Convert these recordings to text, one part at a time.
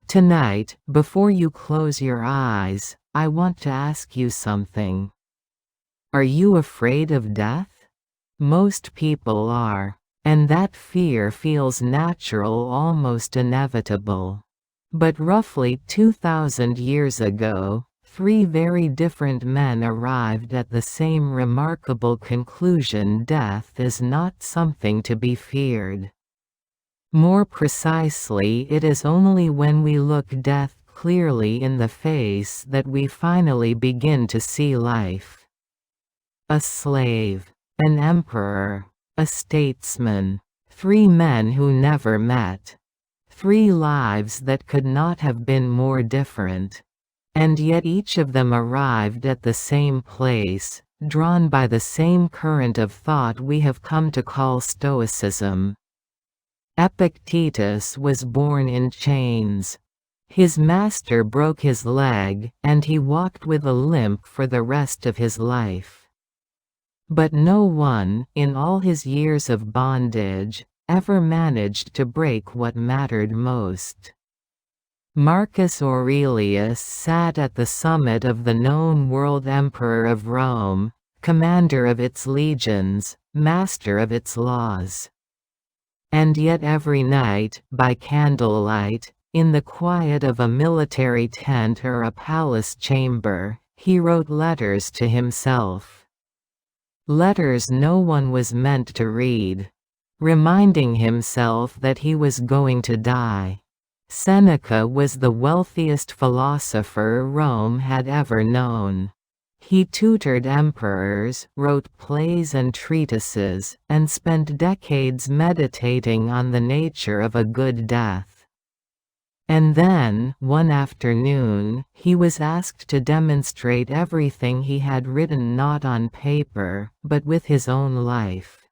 Tonight, before you close your eyes, I want to ask you something. Are you afraid of death? Most people are. And that fear feels natural, almost inevitable. But roughly 2,000 years ago, three very different men arrived at the same remarkable conclusion: death is not something to be feared. More precisely, it is only when we look death clearly in the face that we finally begin to see life. A slave, an emperor, a statesman, three men who never met. Three lives that could not have been more different. And yet each of them arrived at the same place, drawn by the same current of thought we have come to call Stoicism. Epictetus was born in chains. His master broke his leg, and he walked with a limp for the rest of his life. But no one, in all his years of bondage, ever managed to break what mattered most. Marcus Aurelius sat at the summit of the known world, emperor of Rome, commander of its legions, master of its laws. And yet every night, by candlelight, in the quiet of a military tent or a palace chamber, he wrote letters to himself. Letters no one was meant to read. Reminding himself that he was going to die. Seneca was the wealthiest philosopher Rome had ever known. He tutored emperors, wrote plays and treatises, and spent decades meditating on the nature of a good death. And then, one afternoon, he was asked to demonstrate everything he had written not on paper, but with his own life.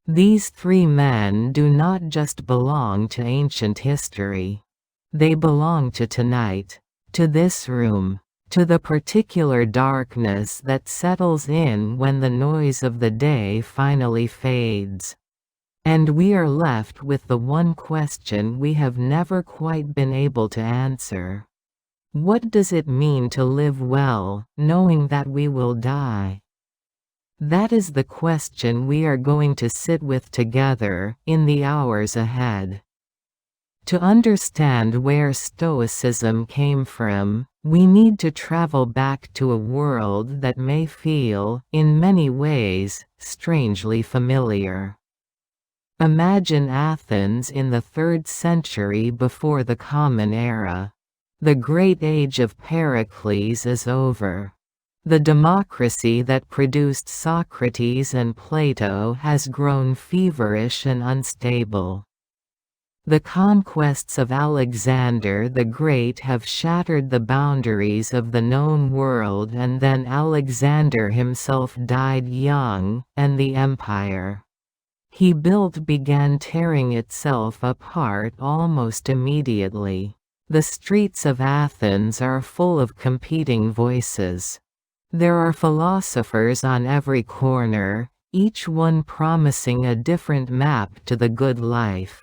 These three men do not just belong to ancient history. They belong to tonight, to this room, to the particular darkness that settles in when the noise of the day finally fades. And we are left with the one question we have never quite been able to answer. What does it mean to live well, knowing that we will die? That is the question we are going to sit with together, in the hours ahead. To understand where Stoicism came from, we need to travel back to a world that may feel, in many ways, strangely familiar. Imagine Athens in the 3rd century before the Common Era. The great age of Pericles is over. The democracy that produced Socrates and Plato has grown feverish and unstable. The conquests of Alexander the Great have shattered the boundaries of the known world, and then Alexander himself died young, and the empire he built began tearing itself apart almost immediately. The streets of Athens are full of competing voices. There are philosophers on every corner, each one promising a different map to the good life.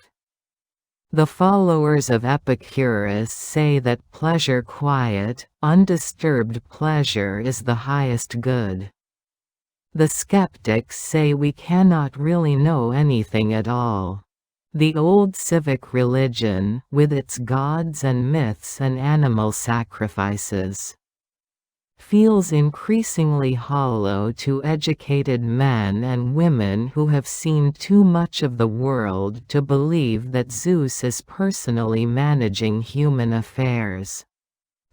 The followers of Epictetus say that quiet, undisturbed pleasure is the highest good. The skeptics say we cannot really know anything at all. The old civic religion, with its gods and myths and animal sacrifices, feels increasingly hollow to educated men and women who have seen too much of the world to believe that Zeus is personally managing human affairs.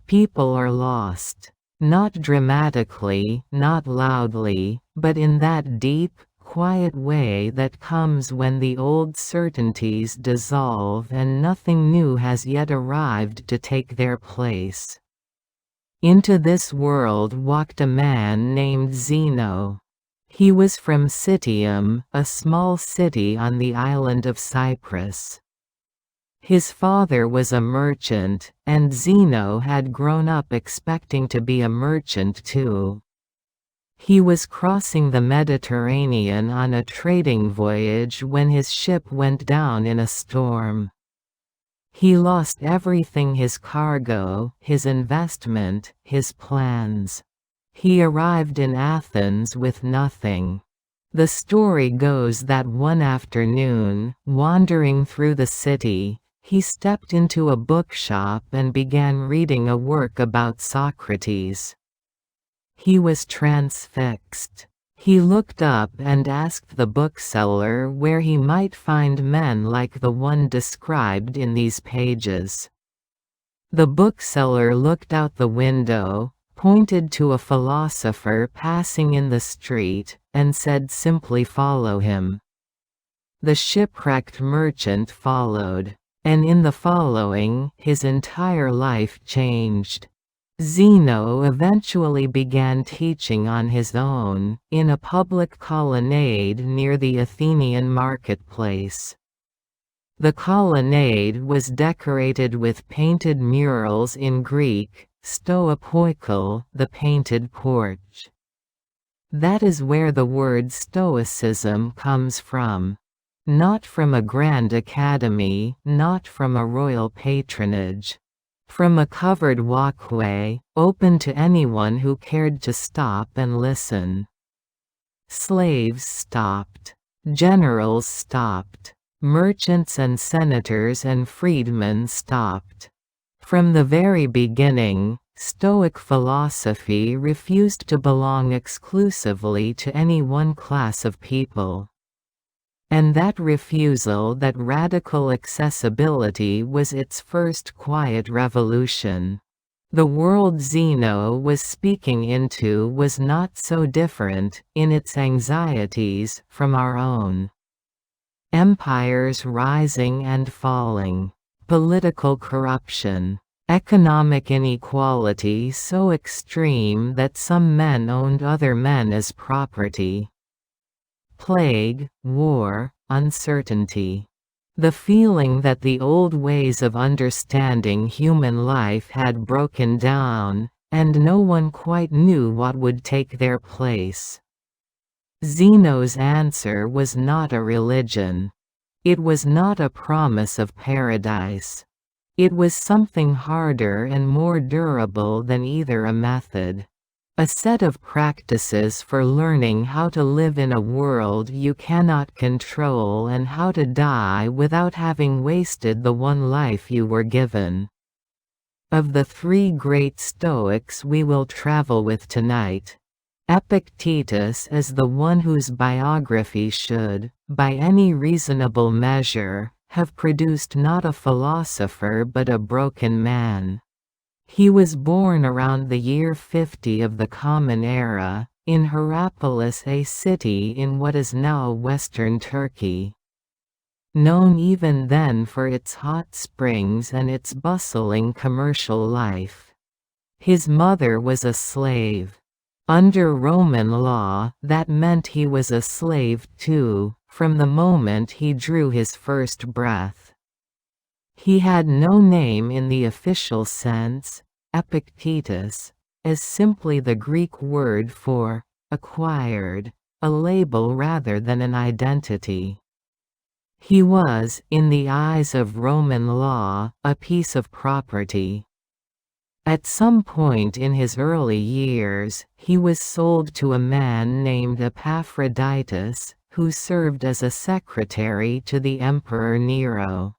People are lost. Not dramatically, not loudly, but in that deep, quiet way that comes when the old certainties dissolve and nothing new has yet arrived to take their place. Into this world walked a man named Zeno. He was from Citium, a small city on the island of Cyprus. His father was a merchant, and Zeno had grown up expecting to be a merchant too. He was crossing the Mediterranean on a trading voyage when his ship went down in a storm. He lost everything: his cargo, his investment, his plans. He arrived in Athens with nothing. The story goes that one afternoon, wandering through the city, he stepped into a bookshop and began reading a work about Socrates. He was transfixed. He looked up and asked the bookseller where he might find men like the one described in these pages. The bookseller looked out the window, pointed to a philosopher passing in the street, and said simply, "Follow him." The shipwrecked merchant followed. And in the following, his entire life changed. Zeno eventually began teaching on his own, in a public colonnade near the Athenian marketplace. The colonnade was decorated with painted murals in Greek, stoipoikal, the painted porch. That is where the word Stoicism comes from. Not from a grand academy, not from a royal patronage. From a covered walkway, open to anyone who cared to stop and listen. Slaves stopped. Generals stopped. Merchants and senators and freedmen stopped. From the very beginning, Stoic philosophy refused to belong exclusively to any one class of people. And that refusal, that radical accessibility, was its first quiet revolution. The world Zeno was speaking into was not so different, in its anxieties, from our own. Empires rising and falling. Political corruption. Economic inequality so extreme that some men owned other men as property. Plague, war, uncertainty. The feeling that the old ways of understanding human life had broken down, and no one quite knew what would take their place. Zeno's answer was not a religion. It was not a promise of paradise. It was something harder and more durable than either a method. A set of practices for learning how to live in a world you cannot control and how to die without having wasted the one life you were given. Of the three great Stoics we will travel with tonight, Epictetus is the one whose biography should, by any reasonable measure, have produced not a philosopher but a broken man. He was born around the year 50 of the Common Era, in Hierapolis, a city in what is now western Turkey. Known even then for its hot springs and its bustling commercial life. His mother was a slave. Under Roman law, that meant he was a slave too, from the moment he drew his first breath. He had no name in the official sense. Epictetus, as simply the Greek word for acquired, a label rather than an identity. He was, in the eyes of Roman law, a piece of property. At some point in his early years, he was sold to a man named Epaphroditus, who served as a secretary to the Emperor Nero.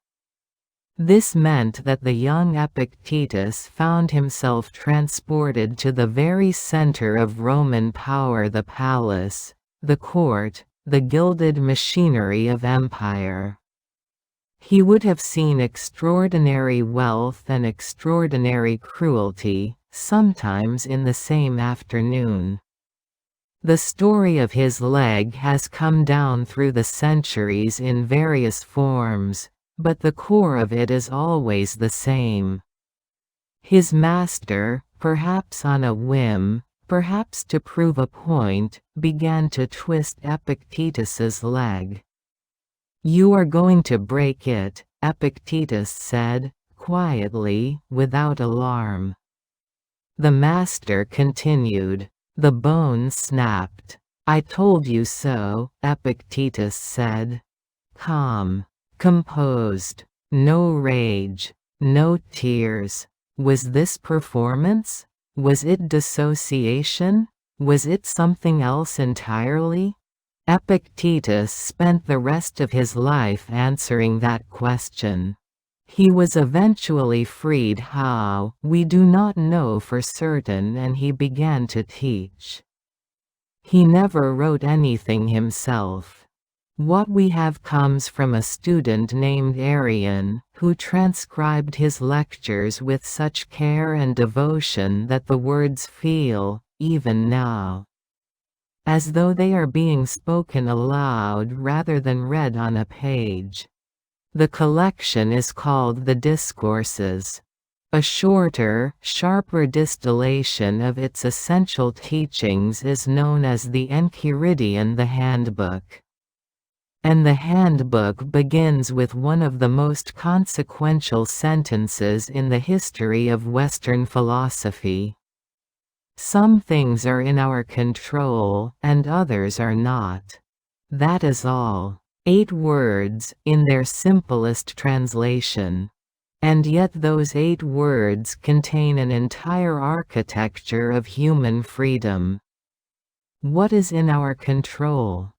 This meant that the young Epictetus found himself transported to the very center of Roman power, the palace, the court, the gilded machinery of empire. He would have seen extraordinary wealth and extraordinary cruelty, sometimes in the same afternoon. The story of his leg has come down through the centuries in various forms, but the core of it is always the same. His master, perhaps on a whim, perhaps to prove a point, began to twist Epictetus's leg. "You are going to break it," Epictetus said, quietly, without alarm. The master continued. "The bone snapped." "I told you so," Epictetus said. Calm. Composed. No rage. No tears. Was this performance? Was it dissociation? Was it something else entirely? Epictetus spent the rest of his life answering that question. He was eventually freed how, we do not know for certain, and he began to teach. He never wrote anything himself. What we have comes from a student named Arrian, who transcribed his lectures with such care and devotion that the words feel, even now, as though they are being spoken aloud rather than read on a page. The collection is called the Discourses. A shorter, sharper distillation of its essential teachings is known as the Enchiridion, the Handbook. And the handbook begins with one of the most consequential sentences in the history of Western philosophy. Some things are in our control, and others are not. That is all. 8 words, in their simplest translation. And yet those 8 words contain an entire architecture of human freedom. What is in our control?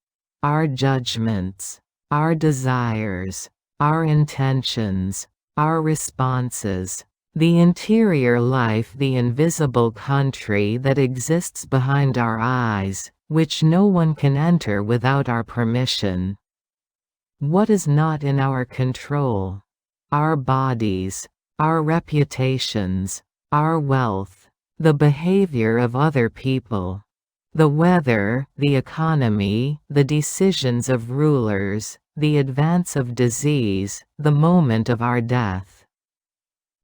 Our judgments, our desires, our intentions, our responses, the interior life, the invisible country that exists behind our eyes, which no one can enter without our permission. What is not in our control? Our bodies, our reputations, our wealth, the behavior of other people, the weather, the economy, the decisions of rulers, the advance of disease, the moment of our death.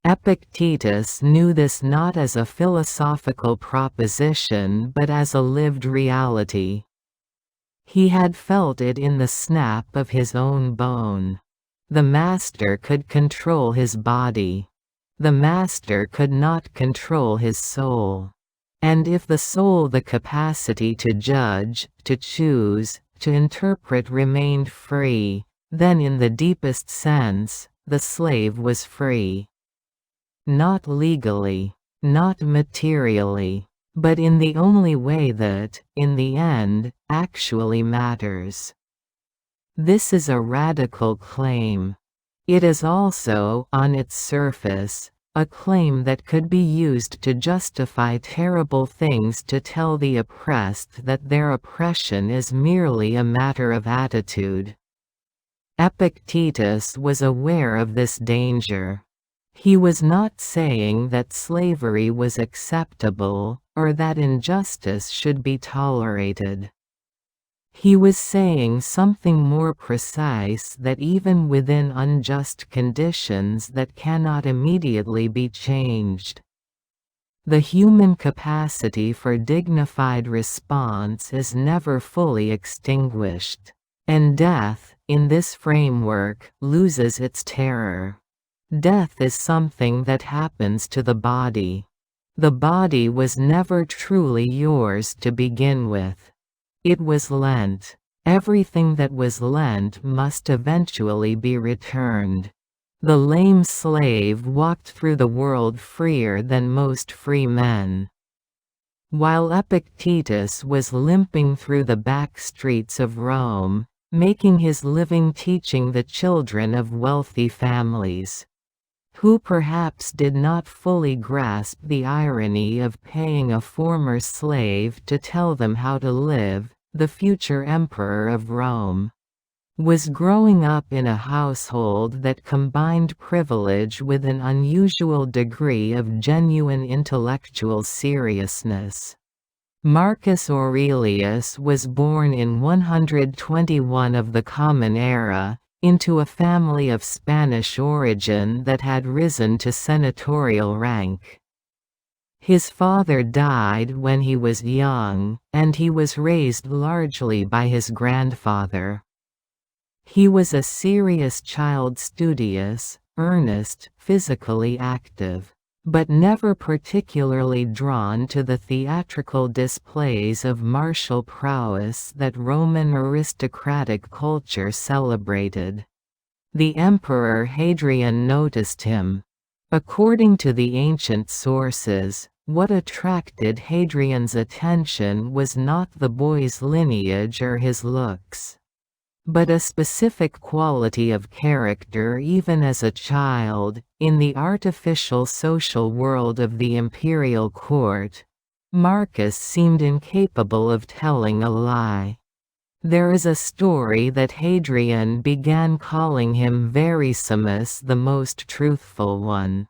Epictetus knew this not as a philosophical proposition but as a lived reality. He had felt it in the snap of his own bone. The master could control his body. The master could not control his soul. And if the soul, the capacity to judge, to choose, to interpret, remained free, then in the deepest sense, the slave was free. Not legally, not materially, but in the only way that, in the end, actually matters. This is a radical claim. It is also, on its surface, a claim that could be used to justify terrible things, to tell the oppressed that their oppression is merely a matter of attitude. Epictetus was aware of this danger. He was not saying that slavery was acceptable, or that injustice should be tolerated. He was saying something more precise, that even within unjust conditions that cannot immediately be changed, the human capacity for dignified response is never fully extinguished. And death, in this framework, loses its terror. Death is something that happens to the body. The body was never truly yours to begin with. It was lent. Everything that was lent must eventually be returned. The lame slave walked through the world freer than most free men. While Epictetus was limping through the back streets of Rome, making his living teaching the children of wealthy families, who perhaps did not fully grasp the irony of paying a former slave to tell them how to live, the future emperor of Rome was growing up in a household that combined privilege with an unusual degree of genuine intellectual seriousness. Marcus Aurelius was born in 121 of the Common Era, into a family of Spanish origin that had risen to senatorial rank. His father died when he was young, and he was raised largely by his grandfather. He was a serious child, studious, earnest, physically active, but never particularly drawn to the theatrical displays of martial prowess that Roman aristocratic culture celebrated. The Emperor Hadrian noticed him. According to the ancient sources, what attracted Hadrian's attention was not the boy's lineage or his looks, but a specific quality of character. Even as a child, in the artificial social world of the imperial court, Marcus seemed incapable of telling a lie. There is a story that Hadrian began calling him Verissimus, the most truthful one.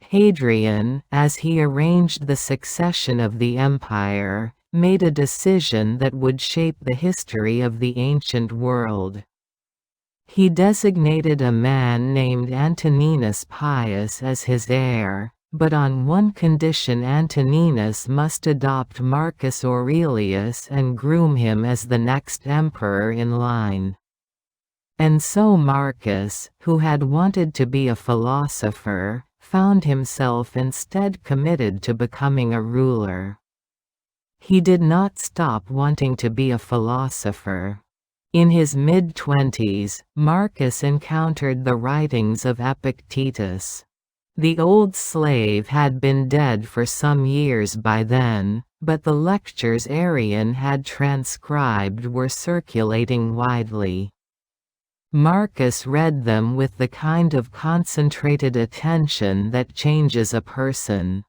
Hadrian, as he arranged the succession of the empire, made a decision that would shape the history of the ancient world. He designated a man named Antoninus Pius as his heir, but on one condition: Antoninus must adopt Marcus Aurelius and groom him as the next emperor in line. And so Marcus, who had wanted to be a philosopher, found himself instead committed to becoming a ruler. He did not stop wanting to be a philosopher. In his mid-20s, Marcus encountered the writings of Epictetus. The old slave had been dead for some years by then, but the lectures Arrian had transcribed were circulating widely. Marcus read them with the kind of concentrated attention that changes a person.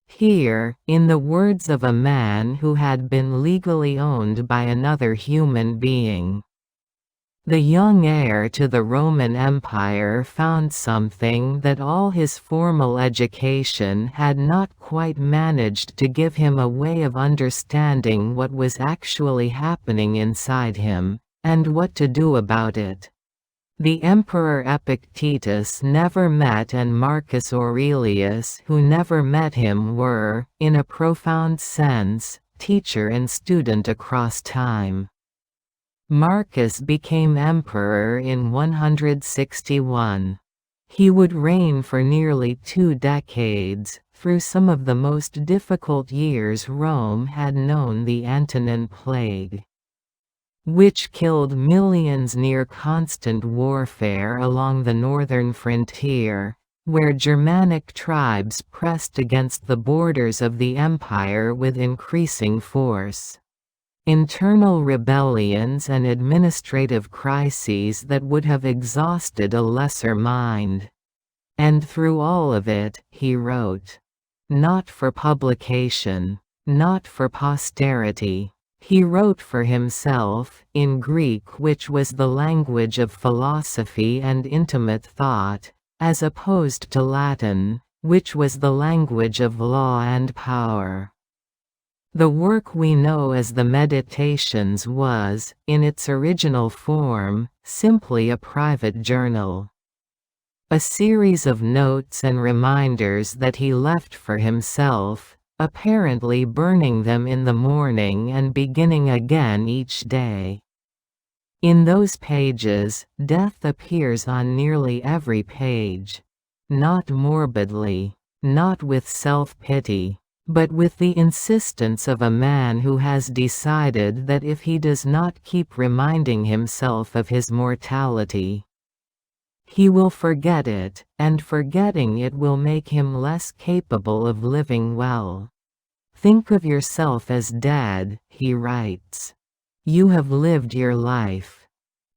Here, in the words of a man who had been legally owned by another human being, the young heir to the Roman Empire found something that all his formal education had not quite managed to give him: a way of understanding what was actually happening inside him, and what to do about it. The Emperor Epictetus never met, and Marcus Aurelius, who never met him, were, in a profound sense, teacher and student across time. Marcus became emperor in 161. He would reign for nearly 2 decades, through some of the most difficult years Rome had known: the Antonine Plague, which killed millions near constant warfare along the northern frontier, where Germanic tribes pressed against the borders of the empire with increasing force. Internal rebellions and administrative crises that would have exhausted a lesser mind. And through all of it, he wrote. Not for publication, not for posterity. He wrote for himself, in Greek, which was the language of philosophy and intimate thought, as opposed to Latin, which was the language of law and power. The work we know as the Meditations was, in its original form, simply a private journal. A series of notes and reminders that he left for himself, apparently burning them in the morning and beginning again each day. In those pages, death appears on nearly every page. Not morbidly, not with self-pity, but with the insistence of a man who has decided that if he does not keep reminding himself of his mortality, he will forget it, and forgetting it will make him less capable of living well. Think of yourself as dead, he writes. You have lived your life.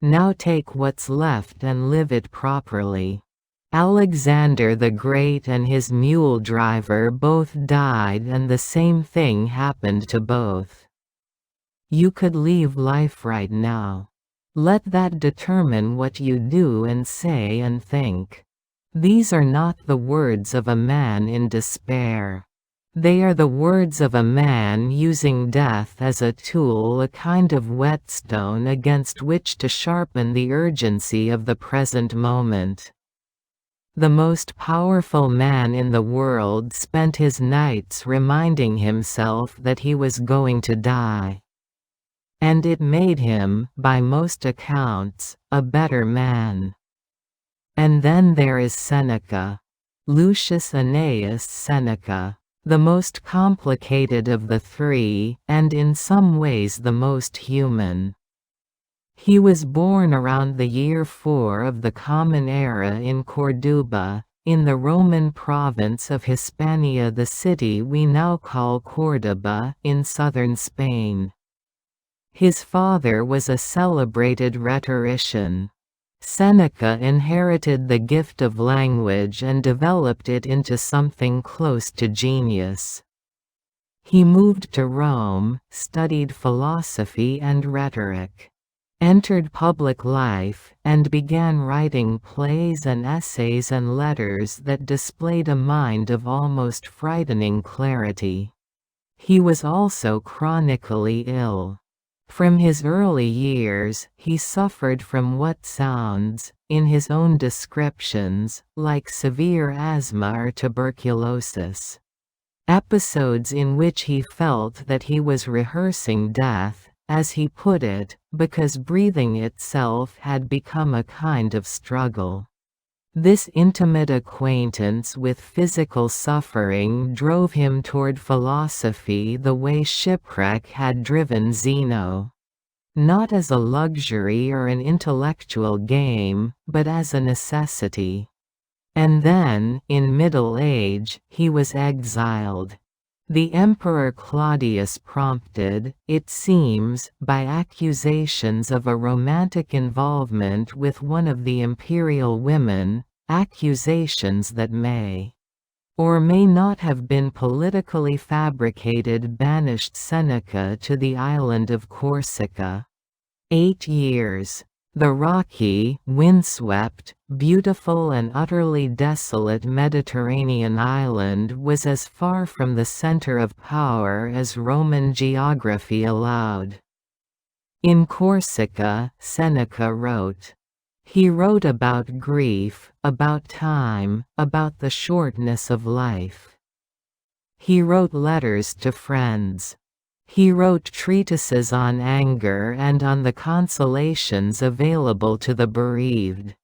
Now take what's left and live it properly. Alexander the Great and his mule driver both died, and the same thing happened to both. You could leave life right now. Let that determine what you do and say and think. These are not the words of a man in despair. They are the words of a man using death as a tool, a kind of whetstone against which to sharpen the urgency of the present moment. The most powerful man in the world spent his nights reminding himself that he was going to die. And it made him, by most accounts, a better man. And then there is Seneca. Lucius Annaeus Seneca. The most complicated of the three, and in some ways the most human. He was born around the year 4 of the Common Era in Corduba, in the Roman province of Hispania, the city we now call Córdoba, in southern Spain. His father was a celebrated rhetorician. Seneca inherited the gift of language and developed it into something close to genius. He moved to Rome, studied philosophy and rhetoric, entered public life, and began writing plays and essays and letters that displayed a mind of almost frightening clarity. He was also chronically ill. From his early years, he suffered from what sounds, in his own descriptions, like severe asthma or tuberculosis. Episodes in which he felt that he was rehearsing death, as he put it, because breathing itself had become a kind of struggle. This intimate acquaintance with physical suffering drove him toward philosophy the way shipwreck had driven Zeno. Not as a luxury or an intellectual game, but as a necessity. And then, in middle age, he was exiled. The Emperor Claudius prompted, it seems, by accusations of a romantic involvement with one of the imperial women, accusations that may or may not have been politically fabricated, banished Seneca to the island of Corsica. 8 years. The rocky, windswept, beautiful and utterly desolate Mediterranean island was as far from the center of power as Roman geography allowed. In Corsica, Seneca wrote. He wrote about grief, about time, about the shortness of life. He wrote letters to friends. He wrote treatises on anger and on the consolations available to the bereaved.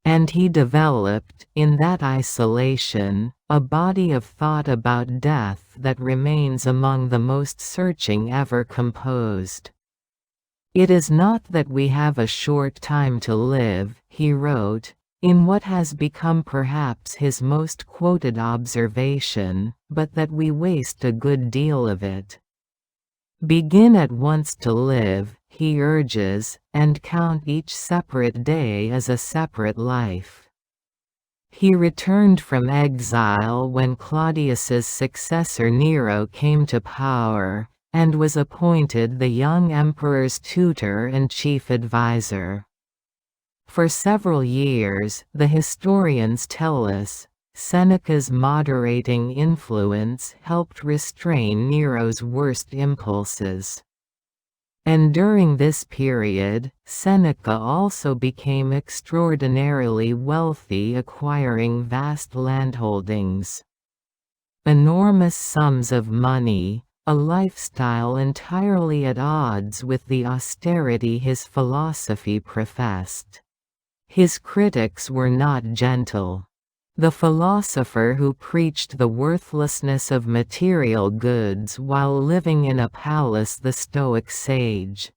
And he developed, in that isolation, a body of thought about death that remains among the most searching ever composed. It is not that we have a short time to live, he wrote, in what has become perhaps his most quoted observation, but that we waste a good deal of it. Begin at once to live, he urges, and count each separate day as a separate life. He returned from exile when Claudius's successor Nero came to power, and was appointed the young emperor's tutor and chief advisor. For several years, the historians tell us, Seneca's moderating influence helped restrain Nero's worst impulses. And during this period, Seneca also became extraordinarily wealthy, acquiring vast landholdings, enormous sums of money, a lifestyle entirely at odds with the austerity his philosophy professed. His critics were not gentle. The philosopher who preached the worthlessness of material goods while living in a palace, the Stoic sage,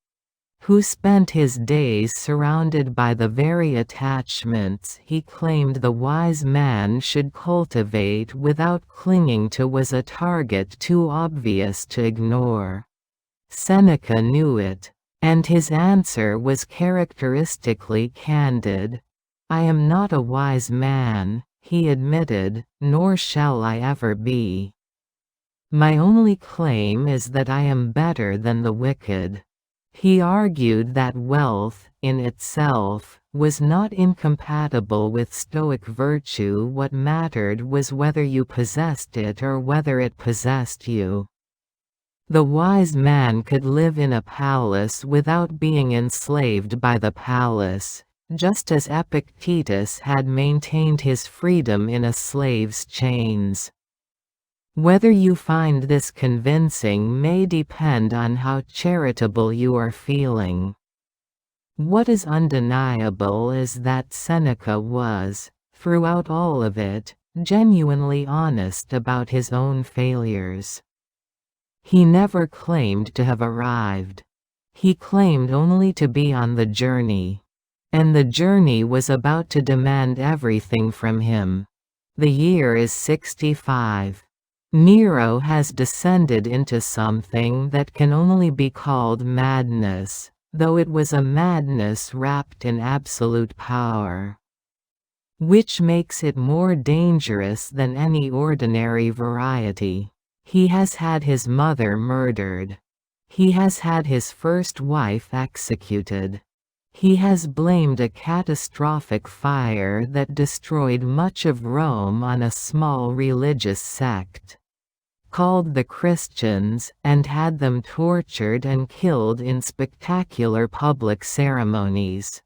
who spent his days surrounded by the very attachments he claimed the wise man should cultivate without clinging to, was a target too obvious to ignore. Seneca knew it, and his answer was characteristically candid. "I am not a wise man," he admitted, "nor shall I ever be. My only claim is that I am better than the wicked." He argued that wealth, in itself, was not incompatible with Stoic virtue. What mattered was whether you possessed it or whether it possessed you. The wise man could live in a palace without being enslaved by the palace, just as Epictetus had maintained his freedom in a slave's chains. Whether you find this convincing may depend on how charitable you are feeling. What is undeniable is that Seneca was, throughout all of it, genuinely honest about his own failures. He never claimed to have arrived. He claimed only to be on the journey. and the journey was about to demand everything from him. The year is 65. Nero has descended into something that can only be called madness, though it was a madness wrapped in absolute power, which makes it more dangerous than any ordinary variety. He has had his mother murdered. He has had his first wife executed. He has blamed a catastrophic fire that destroyed much of Rome on a small religious sect called the Christians, and had them tortured and killed in spectacular public ceremonies.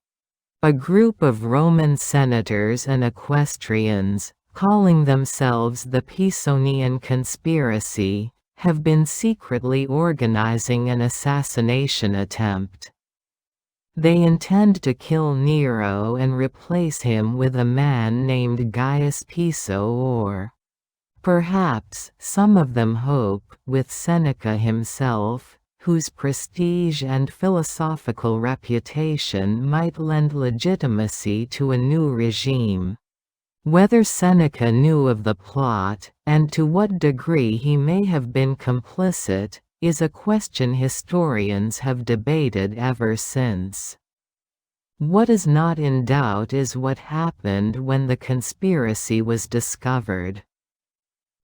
A group of Roman senators and equestrians, calling themselves the Pisonian conspiracy, have been secretly organizing an assassination attempt. They intend to kill Nero and replace him with a man named Gaius Piso, or perhaps, some of them hope, with Seneca himself, whose prestige and philosophical reputation might lend legitimacy to a new regime. Whether Seneca knew of the plot, and to what degree he may have been complicit, is a question historians have debated ever since. What is not in doubt is what happened when the conspiracy was discovered.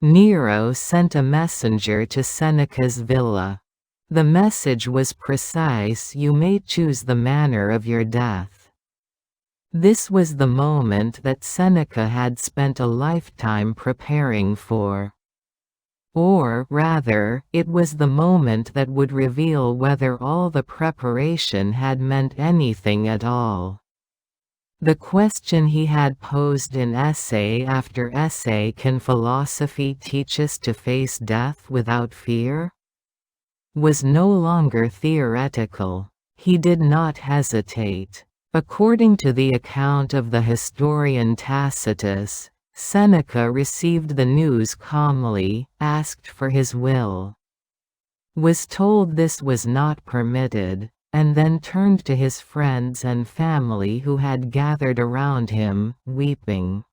Nero sent a messenger to Seneca's villa. The message was precise: you may choose the manner of your death. This was the moment that Seneca had spent a lifetime preparing for. Or, rather, it was the moment that would reveal whether all the preparation had meant anything at all. The question he had posed in essay after essay: can philosophy teach us to face death without fear? Was no longer theoretical. He did not hesitate. According to the account of the historian Tacitus, Seneca received the news calmly, asked for his will, was told this was not permitted, and then turned to his friends and family who had gathered around him, weeping.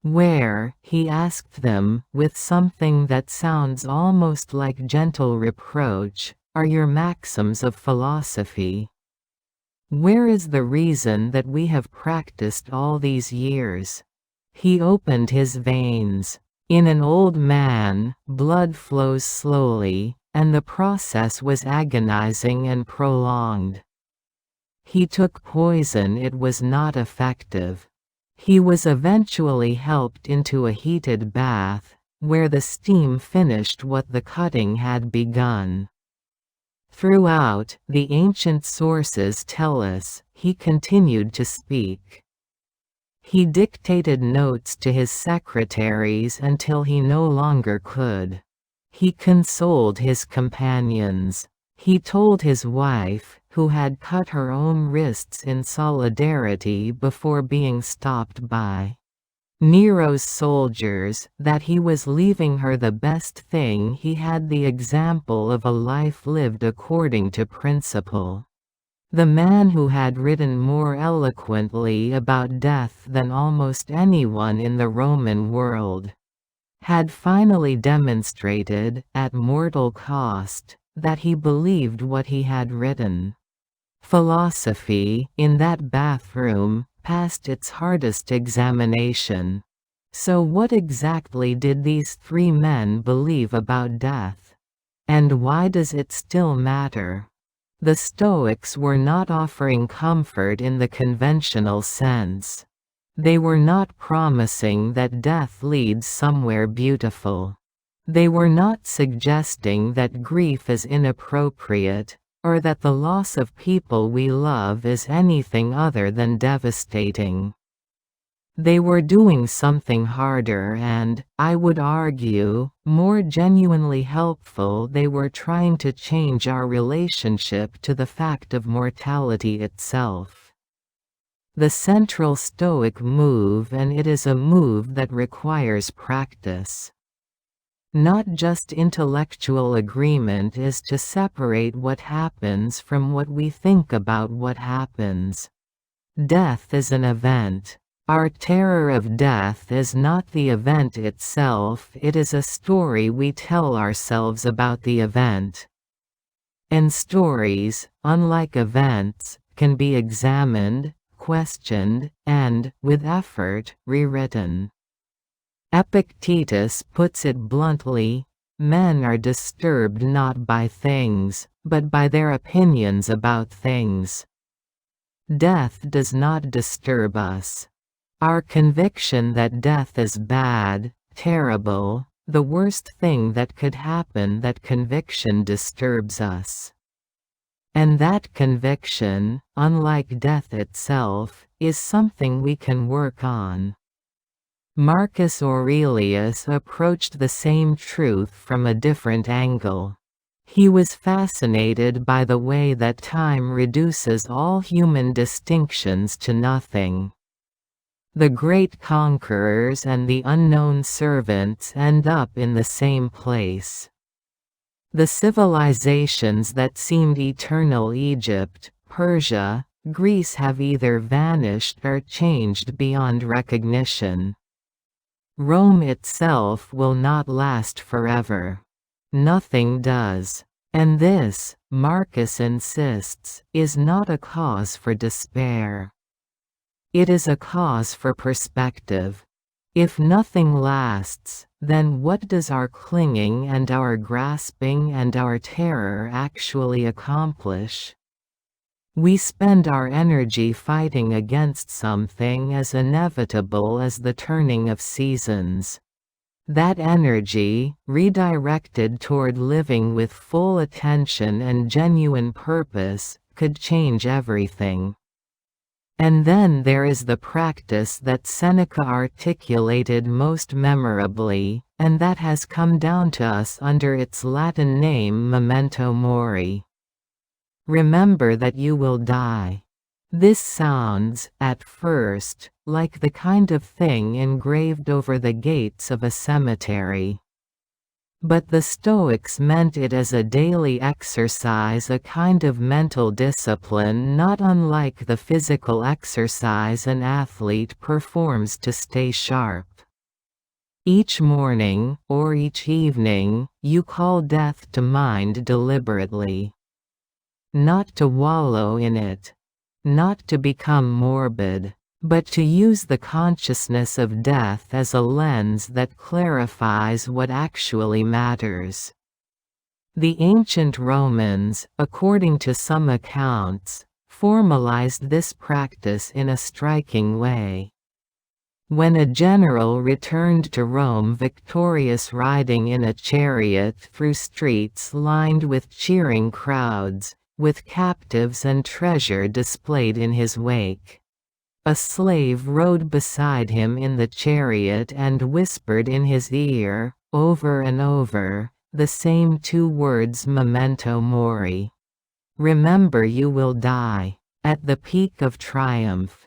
Where, he asked them, with something that sounds almost like gentle reproach, are your maxims of philosophy? Where is the reason that we have practiced all these years? He opened his veins. In an old man, blood flows slowly, and the process was agonizing and prolonged. He took poison, it was not effective. He was eventually helped into a heated bath, where the steam finished what the cutting had begun. Throughout, the ancient sources tell us, he continued to speak. He dictated notes to his secretaries until he no longer could. He consoled his companions. He told his wife, who had cut her own wrists in solidarity before being stopped by Nero's soldiers, that he was leaving her the best thing he had: the example of a life lived according to principle. The man who had written more eloquently about death than almost anyone in the Roman world had finally demonstrated, at mortal cost, that he believed what he had written. Philosophy, in that bathroom, passed its hardest examination. So what exactly did these three men believe about death? And why does it still matter? The Stoics were not offering comfort in the conventional sense. They were not promising that death leads somewhere beautiful. They were not suggesting that grief is inappropriate, or that the loss of people we love is anything other than devastating. They were doing something harder and, I would argue, more genuinely helpful. They were trying to change our relationship to the fact of mortality itself. The central Stoic move, and it is a move that requires practice. Not just intellectual agreement, is to separate what happens from what we think about what happens. Death is an event. Our terror of death is not the event itself, it is a story we tell ourselves about the event. And stories, unlike events, can be examined, questioned, and, with effort, rewritten. Epictetus puts it bluntly, men are disturbed not by things, but by their opinions about things. Death does not disturb us. Our conviction that death is bad, terrible, the worst thing that could happen, that conviction disturbs us. And that conviction, unlike death itself, is something we can work on. Marcus Aurelius approached the same truth from a different angle. He was fascinated by the way that time reduces all human distinctions to nothing. The great conquerors and the unknown servants end up in the same place. The civilizations that seemed eternal, Egypt, Persia, Greece, have either vanished or changed beyond recognition. Rome itself will not last forever. Nothing does. And this, Marcus insists, is not a cause for despair. It is a cause for perspective. If nothing lasts, then what does our clinging and our grasping and our terror actually accomplish? We spend our energy fighting against something as inevitable as the turning of seasons. That energy, redirected toward living with full attention and genuine purpose, could change everything. And then there is the practice that Seneca articulated most memorably, and that has come down to us under its Latin name memento mori. Remember that you will die. This sounds, at first, like the kind of thing engraved over the gates of a cemetery. But the Stoics meant it as a daily exercise, a kind of mental discipline not unlike the physical exercise an athlete performs to stay sharp. Each morning, or each evening, you call death to mind deliberately. Not to wallow in it. Not to become morbid. But to use the consciousness of death as a lens that clarifies what actually matters. The ancient Romans, according to some accounts, formalized this practice in a striking way. When a general returned to Rome victorious, riding in a chariot through streets lined with cheering crowds, with captives and treasure displayed in his wake, a slave rode beside him in the chariot and whispered in his ear, over and over, the same two words, memento mori. Remember you will die. At the peak of triumph.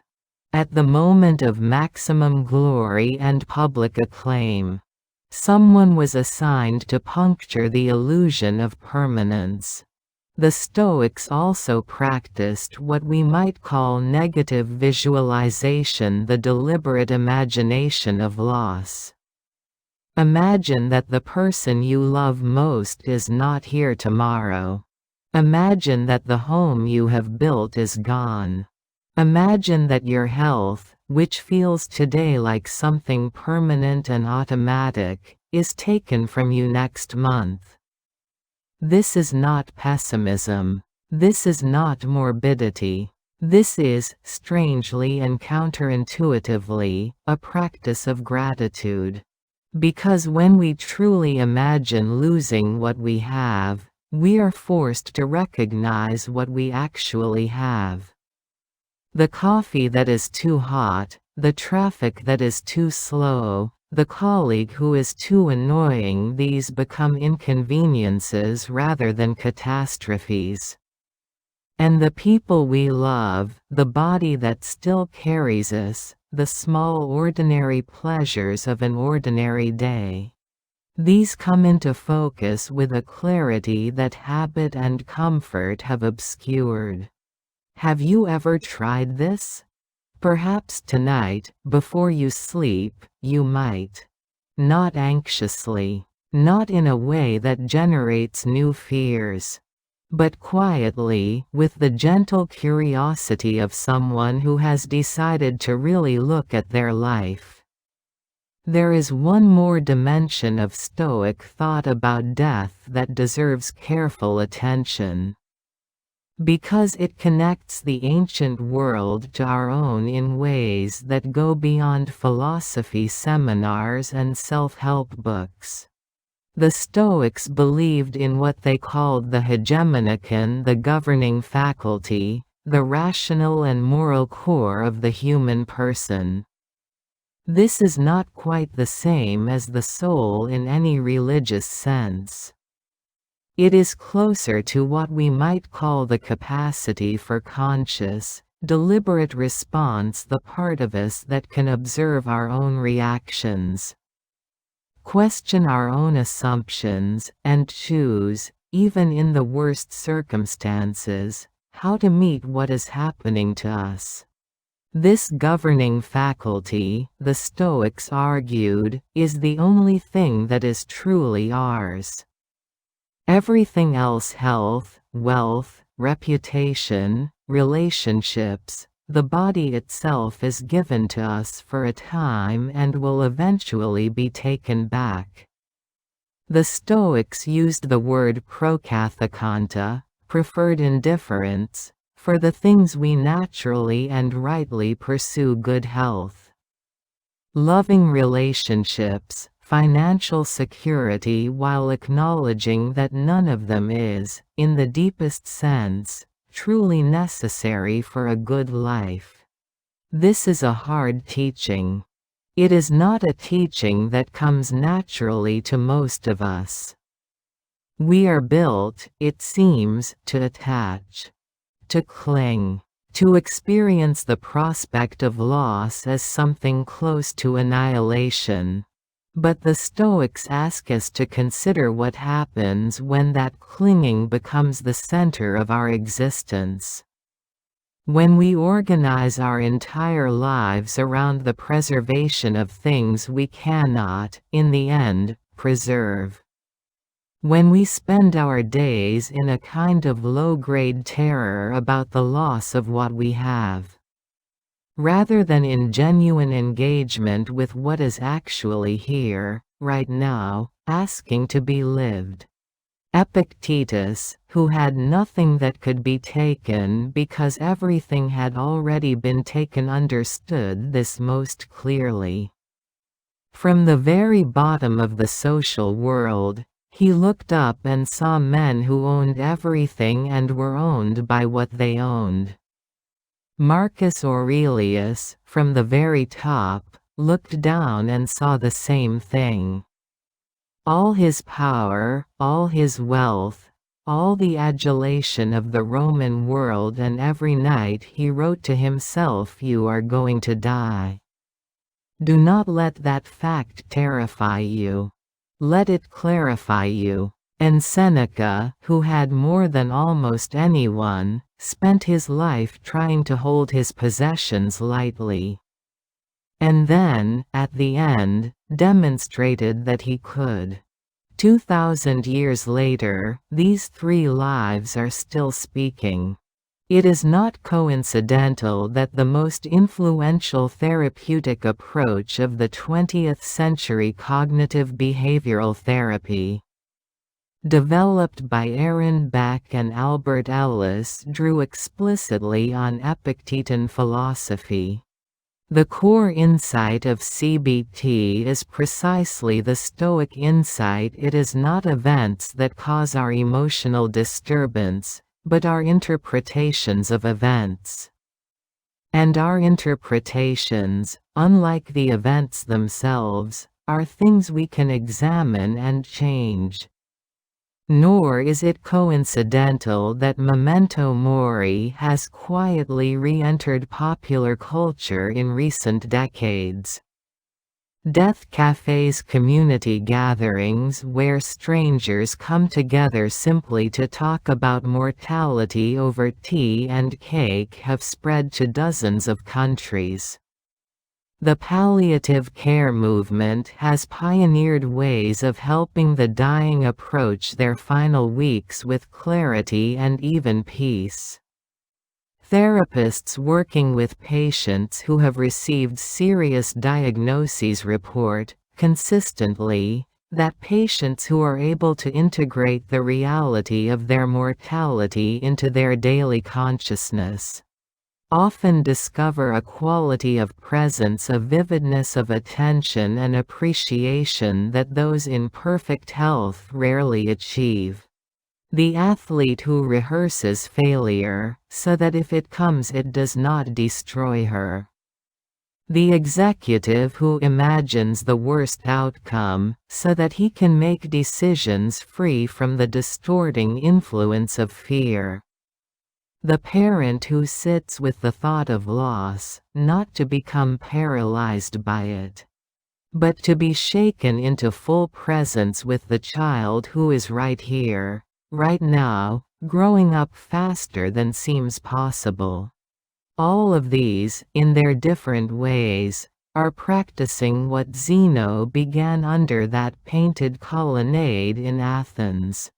At the moment of maximum glory and public acclaim. Someone was assigned to puncture the illusion of permanence. The Stoics also practiced what we might call negative visualization, the deliberate imagination of loss. Imagine that the person you love most is not here tomorrow. Imagine that the home you have built is gone. Imagine that your health, which feels today like something permanent and automatic, is taken from you next month. This is not pessimism. This is not morbidity. This is, strangely and counterintuitively, a practice of gratitude. Because when we truly imagine losing what we have, we are forced to recognize what we actually have. The coffee that is too hot, the traffic that is too slow, the colleague who is too annoying, these become inconveniences rather than catastrophes. And the people we love, the body that still carries us, the small ordinary pleasures of an ordinary day. These come into focus with a clarity that habit and comfort have obscured. Have you ever tried this? Perhaps tonight, before you sleep, you might. Not anxiously. Not in a way that generates new fears. But quietly, with the gentle curiosity of someone who has decided to really look at their life. There is one more dimension of Stoic thought about death that deserves careful attention. Because it connects the ancient world to our own in ways that go beyond philosophy seminars and self-help books. The Stoics believed in what they called the hegemonikon, the governing faculty, the rational and moral core of the human person. This is not quite the same as the soul in any religious sense. It is closer to what we might call the capacity for conscious, deliberate response, the part of us that can observe our own reactions, question our own assumptions, and choose, even in the worst circumstances, how to meet what is happening to us. This governing faculty, the Stoics argued, is the only thing that is truly ours. Everything else, health, wealth, reputation, relationships, the body itself, is given to us for a time and will eventually be taken back. The Stoics used the word prokathekanta, preferred indifference, for the things we naturally and rightly pursue: good health, loving relationships, financial security, while acknowledging that none of them is, in the deepest sense, truly necessary for a good life. This is a hard teaching. It is not a teaching that comes naturally to most of us. We are built, it seems, to attach, to cling, to experience the prospect of loss as something close to annihilation. But the Stoics ask us to consider what happens when that clinging becomes the center of our existence. When we organize our entire lives around the preservation of things we cannot, in the end, preserve. When we spend our days in a kind of low-grade terror about the loss of what we have, rather than in genuine engagement with what is actually here, right now, asking to be lived. Epictetus, who had nothing that could be taken because everything had already been taken, understood this most clearly. From the very bottom of the social world, he looked up and saw men who owned everything and were owned by what they owned. Marcus Aurelius, from the very top, looked down and saw the same thing. All his power, all his wealth, all the adulation of the Roman world, and every night he wrote to himself, "You are going to die." Do not let that fact terrify you. Let it clarify you. And Seneca, who had more than almost anyone, spent his life trying to hold his possessions lightly. And then, at the end, demonstrated that he could. 2,000 years later, these three lives are still speaking. It is not coincidental that the most influential therapeutic approach of the 20th century, cognitive behavioral therapy, developed by Aaron Beck and Albert Ellis, drew explicitly on Epictetan philosophy. The core insight of CBT is precisely the Stoic insight: it is not events that cause our emotional disturbance, but our interpretations of events. And our interpretations, unlike the events themselves, are things we can examine and change. Nor is it coincidental that memento mori has quietly re-entered popular culture in recent decades. Death cafes, community gatherings where strangers come together simply to talk about mortality over tea and cake, have spread to dozens of countries. The palliative care movement has pioneered ways of helping the dying approach their final weeks with clarity and even peace. Therapists working with patients who have received serious diagnoses report, consistently, that patients who are able to integrate the reality of their mortality into their daily consciousness often discover a quality of presence, a vividness of attention and appreciation that those in perfect health rarely achieve. The athlete who rehearses failure, so that if it comes it does not destroy her. The executive who imagines the worst outcome, so that he can make decisions free from the distorting influence of fear. The parent who sits with the thought of loss, not to become paralyzed by it, but to be shaken into full presence with the child who is right here, right now, growing up faster than seems possible. All of these, in their different ways, are practicing what Zeno began under that painted colonnade in Athens.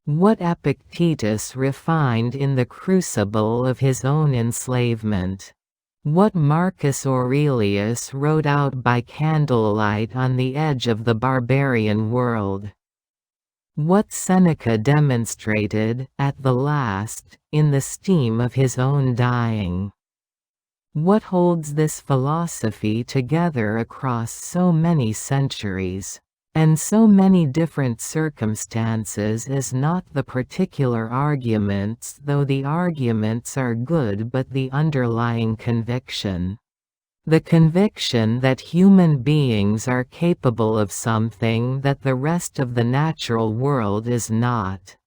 What Epictetus refined in the crucible of his own enslavement. What Marcus Aurelius wrote out by candlelight on the edge of the barbarian world. What Seneca demonstrated, at the last, in the steam of his own dying. What holds this philosophy together across so many centuries, and so many different circumstances, is not the particular arguments, though the arguments are good, but the underlying conviction. The conviction that human beings are capable of something that the rest of the natural world is not.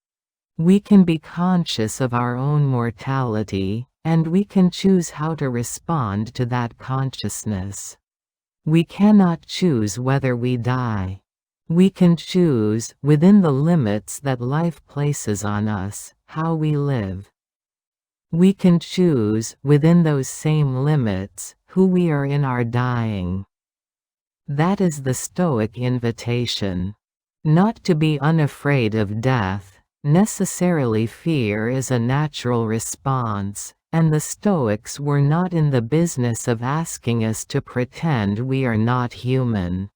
We can be conscious of our own mortality, and we can choose how to respond to that consciousness. We cannot choose whether we die. We can choose, within the limits that life places on us, how we live. We can choose, within those same limits, who we are in our dying. That is the Stoic invitation. Not to be unafraid of death. Necessarily fear is a natural response, and the Stoics were not in the business of asking us to pretend we are not human.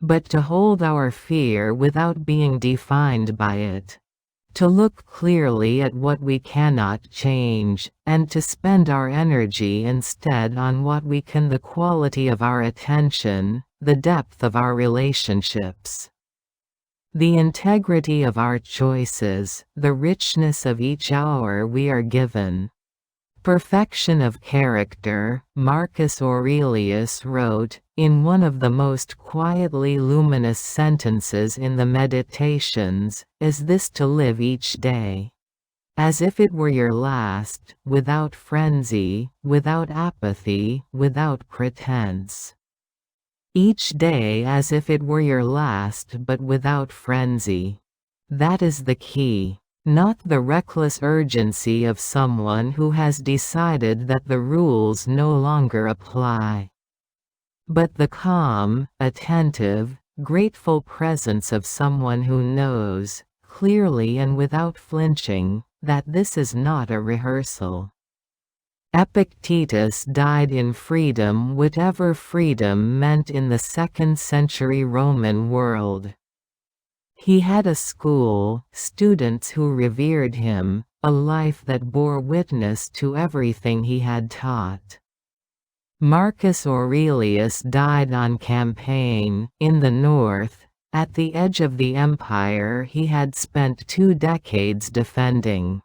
But to hold our fear without being defined by it. To look clearly at what we cannot change, and to spend our energy instead on what we can, the quality of our attention, the depth of our relationships. The integrity of our choices, the richness of each hour we are given. Perfection of character, Marcus Aurelius wrote, in one of the most quietly luminous sentences in the Meditations, is this: to live each day as if it were your last, without frenzy, without apathy, without pretense. Each day as if it were your last, but without frenzy. That is the key. Not the reckless urgency of someone who has decided that the rules no longer apply. But the calm, attentive, grateful presence of someone who knows, clearly and without flinching, that this is not a rehearsal. Epictetus died in freedom, whatever freedom meant in the 2nd century Roman world. He had a school, students who revered him, a life that bore witness to everything he had taught. Marcus Aurelius died on campaign, in the north, at the edge of the empire he had spent 2 decades defending.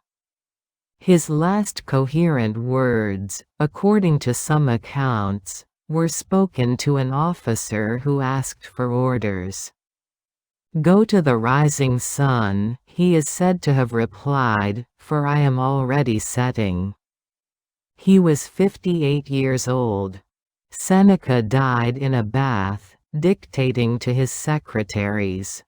His last coherent words, according to some accounts, were spoken to an officer who asked for orders. "Go to the rising sun," he is said to have replied, "for I am already setting." He was 58 years old. Seneca died in a bath, dictating to his secretaries,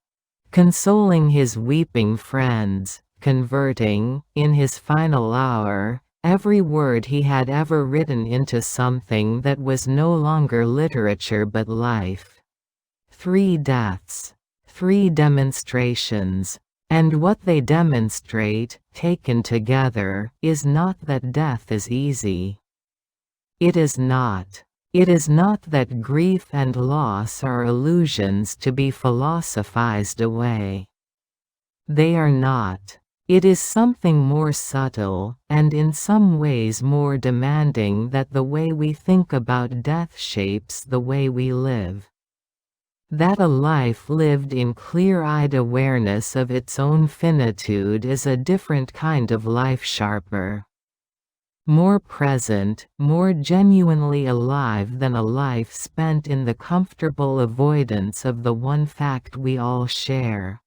consoling his weeping friends, converting, in his final hour, every word he had ever written into something that was no longer literature but life. 3 deaths. 3 demonstrations. And what they demonstrate, taken together, is not that death is easy. It is not. It is not that grief and loss are illusions to be philosophized away. They are not. It is something more subtle, and in some ways more demanding that the way we think about death shapes the way we live. That a life lived in clear-eyed awareness of its own finitude is a different kind of life, sharper, more present, more genuinely alive than a life spent in the comfortable avoidance of the one fact we all share.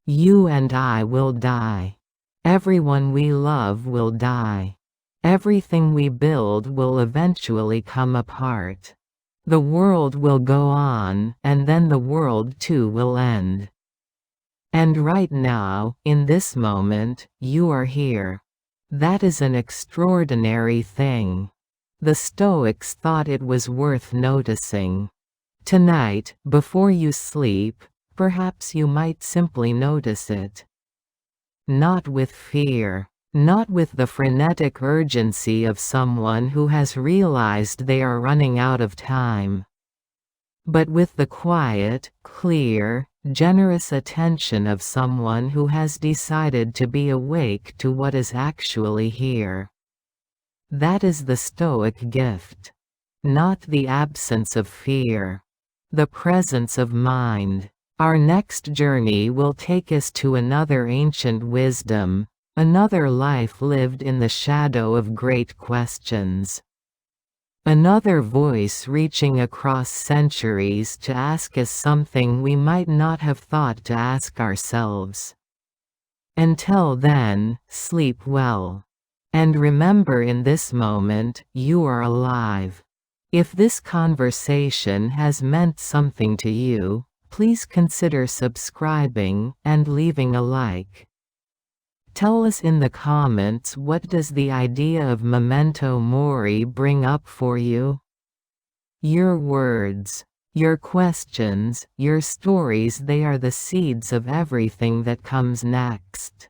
You and I will die. Everyone we love will die. Everything we build will eventually come apart. The world will go on, and then the world too will end. And right now, in this moment, you are here. That is an extraordinary thing. The Stoics thought it was worth noticing. Tonight, before you sleep, perhaps you might simply notice it. Not with fear. Not with the frenetic urgency of someone who has realized they are running out of time. But with the quiet, clear, generous attention of someone who has decided to be awake to what is actually here. That is the Stoic gift. Not the absence of fear. The presence of mind. Our next journey will take us to another ancient wisdom, another life lived in the shadow of great questions. Another voice reaching across centuries to ask us something we might not have thought to ask ourselves. Until then, sleep well. And remember, in this moment, you are alive. If this conversation has meant something to you, please consider subscribing and leaving a like. Tell us in the comments, what does the idea of memento mori bring up for you? Your words, your questions, your stories, they are the seeds of everything that comes next.